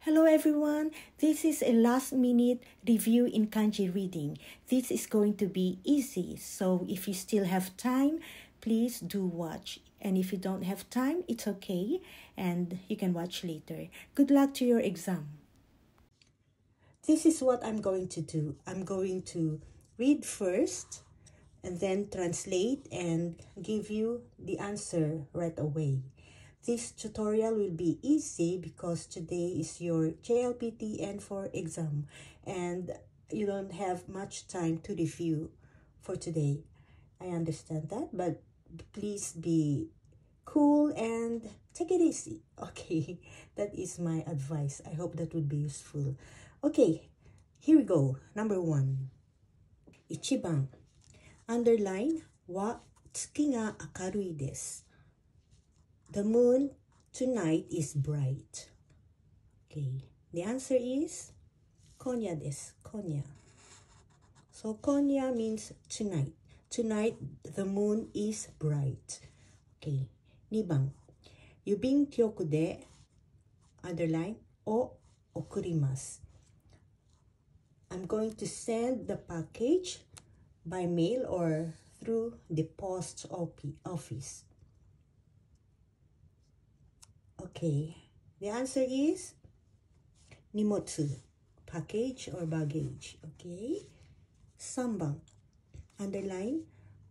Hello everyone, this is a last minute review in kanji reading. This is going to be easy, so if you still have time, please do watch. And if you don't have time, it's okay and you can watch later. Good luck to your exam. This is what I'm going to do. I'm going to read first and then translate and give you the answer right away. This tutorial will be easy because today is your JLPT N4 exam and you don't have much time to review for today. I understand that, but please be cool and take it easy. Okay, that is my advice. I hope that would be useful. Okay, here we go. Number 1. 1番 Underline は月が明るいです。The moon tonight is bright. Okay, the answer is 今夜です。今夜. So 今夜 means tonight. Tonight the moon is bright. Okay, 2番郵便局で underline を送ります。I'm going to send the package by mail or through the post office. Okay, the answer is 荷物 package or baggage. Okay, 3番 underline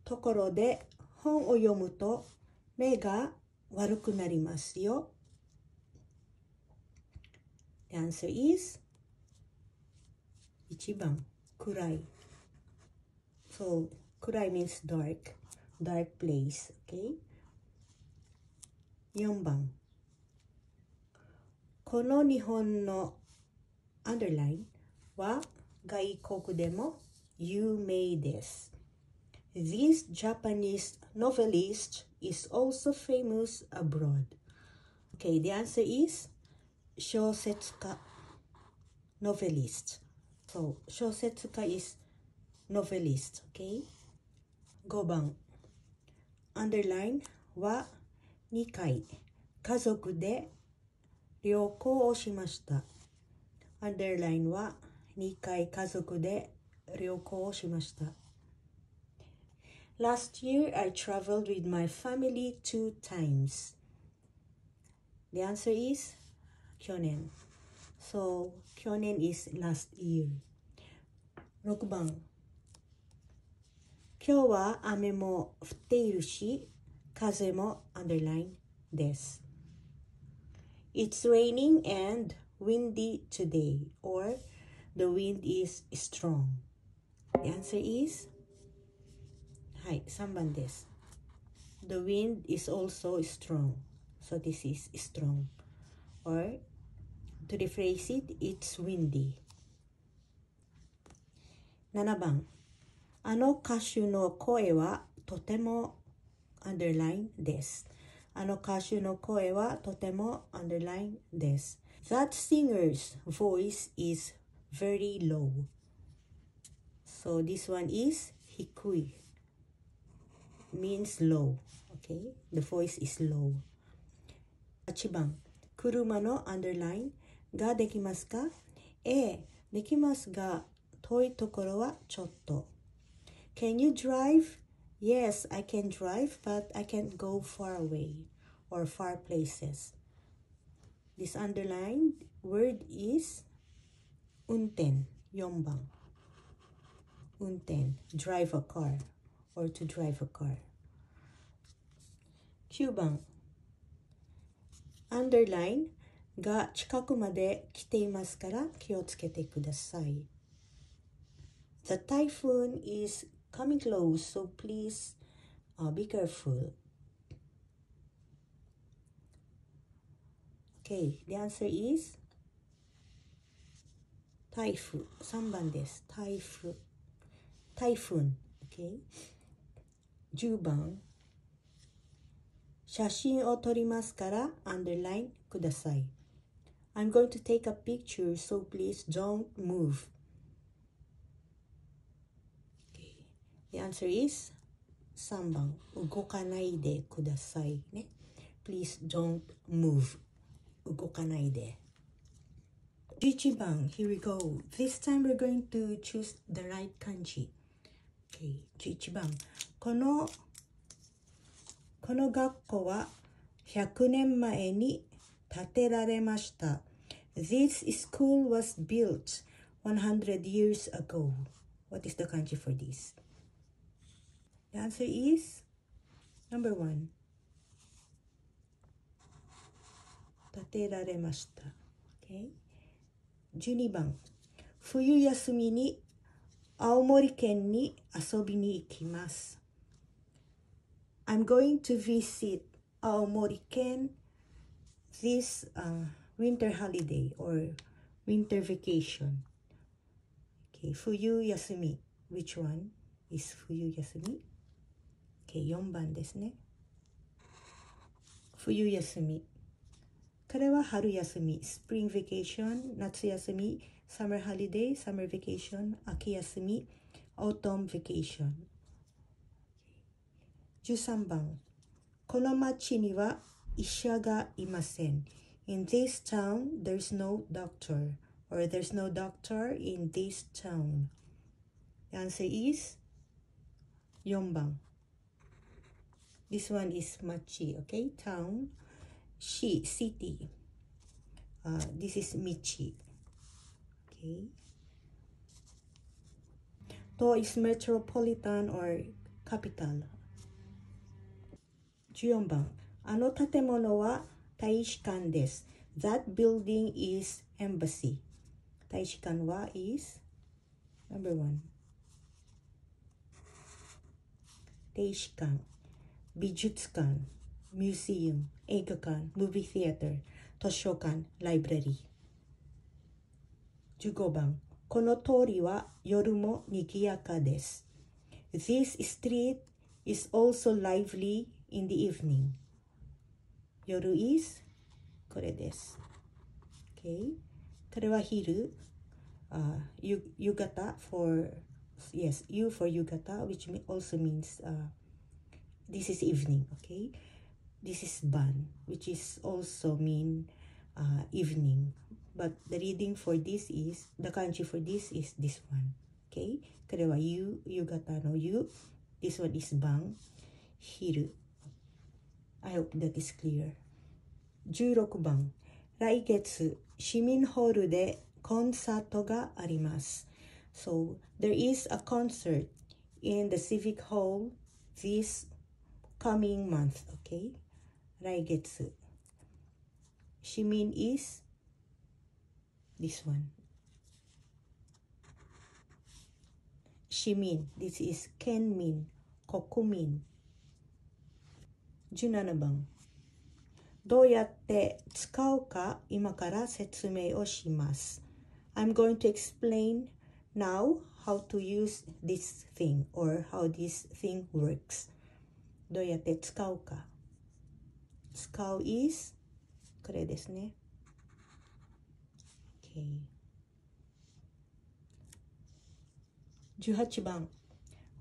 ところで本を読むと目が悪くなりますよ。The answer is 1番暗い。So 暗い means dark place. Okay, 4番この日本の underline は外国でも有名です。This Japanese novelist is also famous abroad. Okay, the answer is 小説家 novelist. So 小説家 is novelist. Okay, 5番 underline は2回家族で旅行をしました。Underline は2回家族で旅行をしました。Last year, I traveled with my family 2 times. The answer is 去年。So, 去年 is last year. 6番今日は雨も降っているし、風も underline です。It's raining and windy today, or the wind is strong. The answer is はい、3番です。The wind is also strong. So this is strong. Or to rephrase it, it's windy. 7番あの歌手の声はとても underline です。あの歌手の声はとても underline です。That singer's voice is very low. So this one is 低い means low. Okay, the voice is low. 8番車の underline ができますか？できますが遠いところはちょっと。Can you drive? Yes, I can drive, but I can't go far away or far places. This underlined word is 運転 4番 運転 drive a car or to drive a car. 9番 underline が近くまで来ていますから気をつけてください。The typhoon is coming close, so please be careful. Okay, the answer is 台風3番です。台風 Typhoon. Okay. 10番写真を撮りますから underline ください。I'm going to take a picture, so please don't move. Okay. The answer is 3番動かないでくださいね。Please don't move. 動かないで。11番, here we go. This time we're going to choose the right kanji. Okay, 11番. この学校は100年前に建てられました。This school was built 100 years ago. What is the kanji for this? The answer is number 1. 建てられました。Okay. 12番。冬休みに青森県に遊びに行きます。I'm going to visit 青森県 this winter holiday or winter vacation. Okay, 冬休み which one is 冬休み? Okay, 4番ですね。冬休み。これは春休み spring vacation 夏休み summer holiday summer vacation 秋休み autumn vacation。 13番。この町には医者がいません。In this town, there's no doctor. Or there's no doctor in this town. The answer is 4番. This one is machi, okay? Town. Shi, city. This is michi. Okay. To is metropolitan or capital. 14番。あの建物は大使館です。That building is embassy. 大使館は is number 1. 大使館、美術館、museum、映画館、movie theater、図書館、library。15番。この通りは夜も賑やかです。This street is also lively in the evening. 夜 is これです。Okay. これは昼。夕方 for yes, you for 夕方 which also means this is evening. Okay. This is ban which is also mean evening. But the reading for this is, the kanji for this is this one. Okay. これは夕方の夕。This one is ban, 昼。I hope that is clear. 16番。来月、市民ホールでコンサートがあります。So, there is a concert in the civic hall this coming month. Okay? 来月。市民 is this one. 市民 this is 県民、国民。17番。どうやって使うか今から説明をします。I'm going to explain now how to use this thing or how this thing works. どうやって使うか。使う is これですね。Okay. 18番。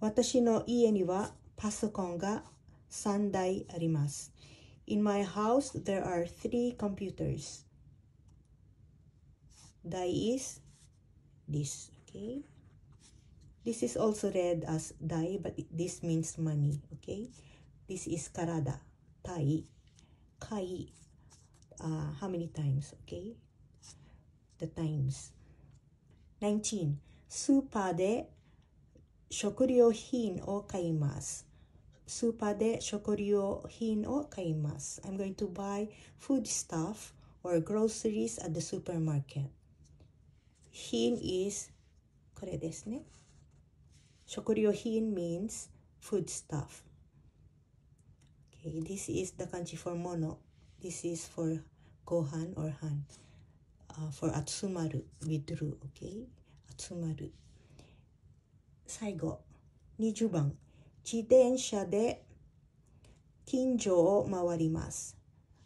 私の家にはパソコンが3台あります。In my house, there are 3 computers. Dai is this, okay? This is also read as dai, but this means money, okay? This is karada, tai, kai. How many times, okay? The times. 19. スーパーで食料品を買います。スーパーで食料品を買います。I'm going to buy food stuff or groceries at the supermarket. 品 is これですね。食料品 means food stuff. Okay, this is the kanji for mono. This is for gohan or han. For atsumaru, withdrew. Okay? Atsumaru. 最後、20番。自転車で近所を回ります。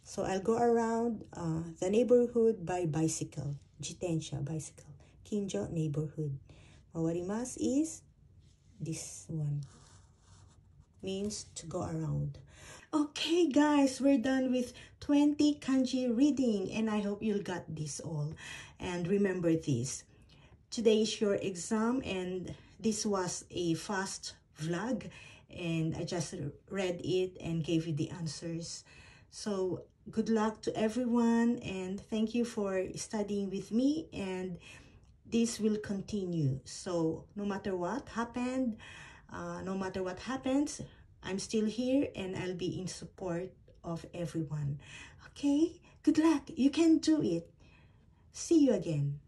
So I'll go around the neighborhood by bicycle. 自転車 bicycle. 近所 neighborhood. 回ります is this one. means to go around. Okay guys, we're done with 20 kanji reading, and I hope you'll got this all. And remember this, today is your exam, and this was a fast vlog, and I just read it and gave you the answers. So good luck to everyone, and thank you for studying with me, and this will continue. So no matter what happened, no matter what happens, I'm still here and I'll be in support of everyone. Okay, good luck, you can do it. See you again.